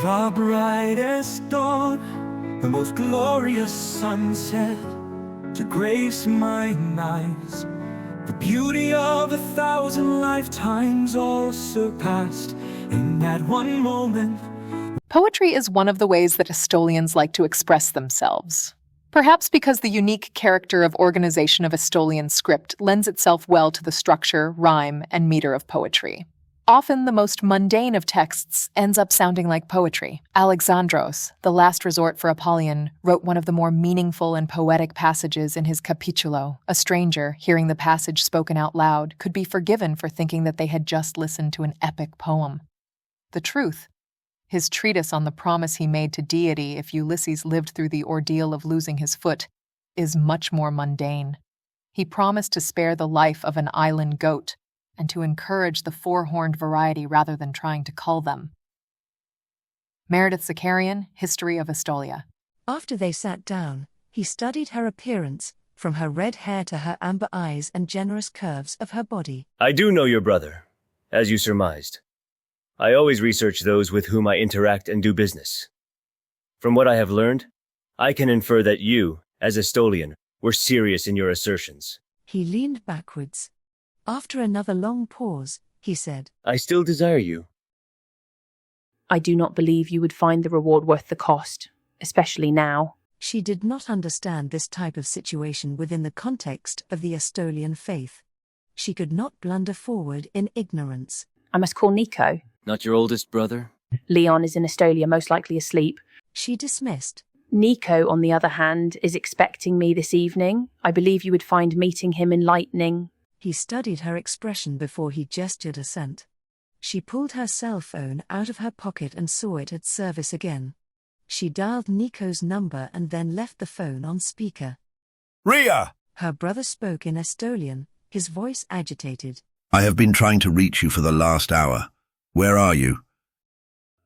The brightest dawn, the most glorious sunset, to grace mine eyes, the beauty of 1,000 lifetimes all surpassed in that one moment. Poetry is one of the ways that Estolians like to express themselves. Perhaps because the unique character of organization of Estolian script lends itself well to the structure, rhyme, and meter of poetry. Often the most mundane of texts ends up sounding like poetry. Alexandros, the last resort for Apollyon, wrote one of the more meaningful and poetic passages in his Capitulo. A stranger, hearing the passage spoken out loud, could be forgiven for thinking that they had just listened to an epic poem. The truth, his treatise on the promise he made to deity if Ulysses lived through the ordeal of losing his foot, is much more mundane. He promised to spare the life of an island goat, and to encourage the four-horned variety rather than trying to cull them. Meredith Zakarian, History of Estolia. After they sat down, he studied her appearance, from her red hair to her amber eyes and generous curves of her body. I do know your brother, as you surmised. I always research those with whom I interact and do business. From what I have learned, I can infer that you, as Estolian, were serious in your assertions. He leaned backwards. After another long pause, he said, I still desire you. I do not believe you would find the reward worth the cost, especially now. She did not understand this type of situation within the context of the Estolian faith. She could not blunder forward in ignorance. I must call Nico. Not your oldest brother? Leon is in Estolia, most likely asleep. She dismissed. Nico, on the other hand, is expecting me this evening. I believe you would find meeting him enlightening. He studied her expression before he gestured assent. She pulled her cell phone out of her pocket and saw it at service again. She dialed Nico's number and then left the phone on speaker. Ria! Her brother spoke in Estolian, his voice agitated. I have been trying to reach you for the last hour. Where are you?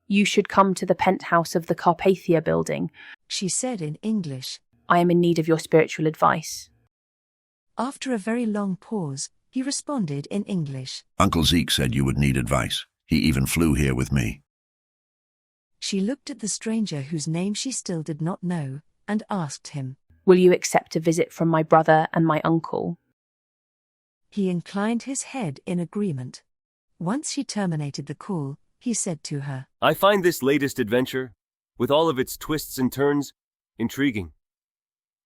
You should come to the penthouse of the Carpathia building. She said in English. I am in need of your spiritual advice. After a very long pause, he responded in English. Uncle Zeke said you would need advice. He even flew here with me. She looked at the stranger whose name she still did not know, and asked him, Will you accept a visit from my brother and my uncle? He inclined his head in agreement. Once she terminated the call, he said to her, I find this latest adventure, with all of its twists and turns, intriguing.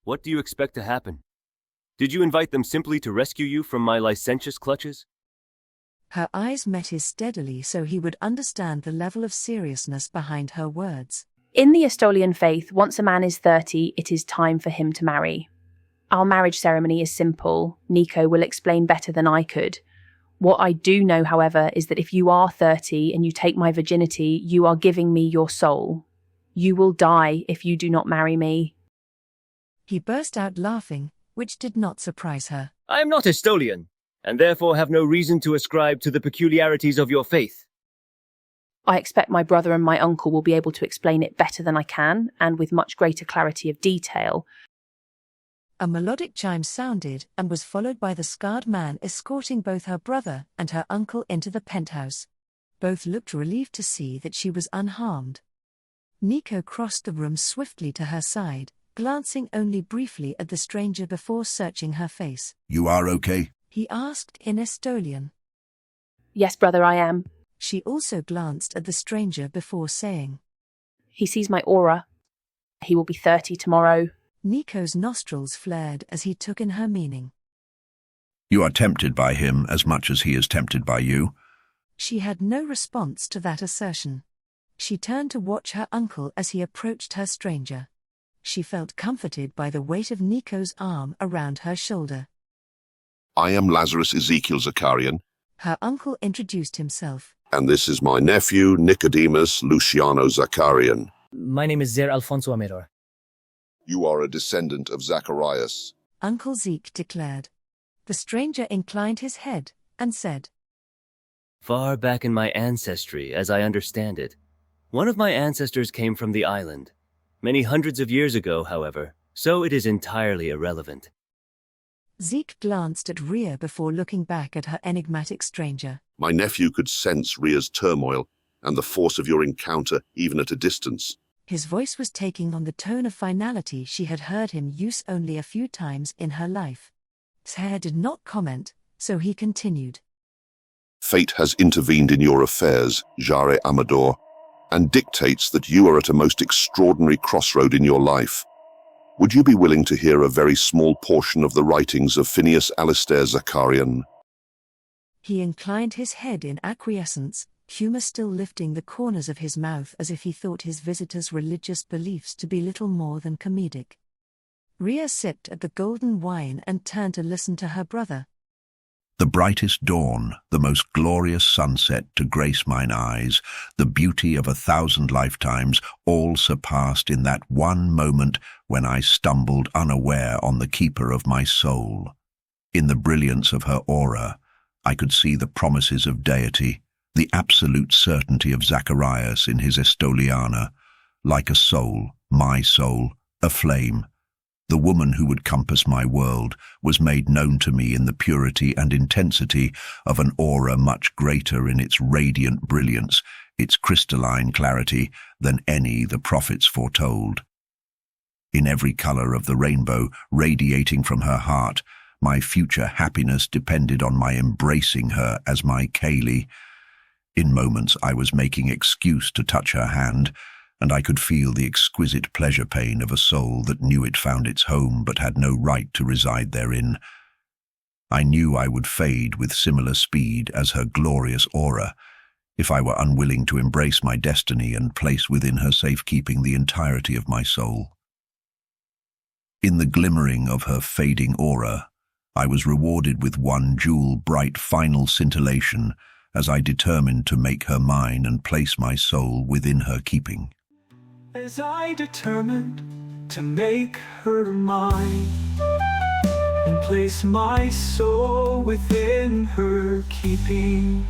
What do you expect to happen? Did you invite them simply to rescue you from my licentious clutches? Her eyes met his steadily so he would understand the level of seriousness behind her words. In the Estolian faith, once a man is 30, it is time for him to marry. Our marriage ceremony is simple. Nico will explain better than I could. What I do know, however, is that if you are 30 and you take my virginity, you are giving me your soul. You will die if you do not marry me. He burst out laughing, which did not surprise her. I am not Estolian, and therefore have no reason to ascribe to the peculiarities of your faith. I expect my brother and my uncle will be able to explain it better than I can, and with much greater clarity of detail. A melodic chime sounded and was followed by the scarred man escorting both her brother and her uncle into the penthouse. Both looked relieved to see that she was unharmed. Nico crossed the room swiftly to her side, glancing only briefly at the stranger before searching her face. You are okay? He asked in Estolian. Yes, brother, I am. She also glanced at the stranger before saying, He sees my aura. He will be 30 tomorrow. Nico's nostrils flared as he took in her meaning. You are tempted by him as much as he is tempted by you. She had no response to that assertion. She turned to watch her uncle as he approached her stranger. She felt comforted by the weight of Nico's arm around her shoulder. I am Lazarus Ezekiel Zakarian. Her uncle introduced himself. And this is my nephew, Nicodemus Luciano Zakarian. My name is Zer Alfonso Amiror. You are a descendant of Zacharias. Uncle Zeke declared. The stranger inclined his head and said, Far back in my ancestry, as I understand it, one of my ancestors came from the island. Many hundreds of years ago, however, so it is entirely irrelevant. Zeke glanced at Rhea before looking back at her enigmatic stranger. My nephew could sense Ria's turmoil and the force of your encounter even at a distance. His voice was taking on the tone of finality she had heard him use only a few times in her life. Sher did not comment, so he continued. Fate has intervened in your affairs, Jare Amador, and dictates that you are at a most extraordinary crossroad in your life. Would you be willing to hear a very small portion of the writings of Phineas Alistair Zakarian? He inclined his head in acquiescence, humor still lifting the corners of his mouth as if he thought his visitor's religious beliefs to be little more than comedic. Rhea sipped at the golden wine and turned to listen to her brother. The brightest dawn, the most glorious sunset to grace mine eyes, the beauty of 1,000 lifetimes, all surpassed in that one moment when I stumbled unaware on the keeper of my soul. In the brilliance of her aura, I could see the promises of deity, the absolute certainty of Zacharias in his Estoliana, like a soul, my soul, a flame. The woman who would compass my world was made known to me in the purity and intensity of an aura much greater in its radiant brilliance, its crystalline clarity, than any the prophets foretold. In every color of the rainbow radiating from her heart, my future happiness depended on my embracing her as my Kaylee. In moments I was making excuse to touch her hand, and I could feel the exquisite pleasure pain of a soul that knew it found its home but had no right to reside therein. I knew I would fade with similar speed as her glorious aura, if I were unwilling to embrace my destiny and place within her safekeeping the entirety of my soul. In the glimmering of her fading aura, I was rewarded with one jewel-bright final scintillation as I determined to make her mine and place my soul within her keeping. As I determined to make her mine and place my soul within her keeping.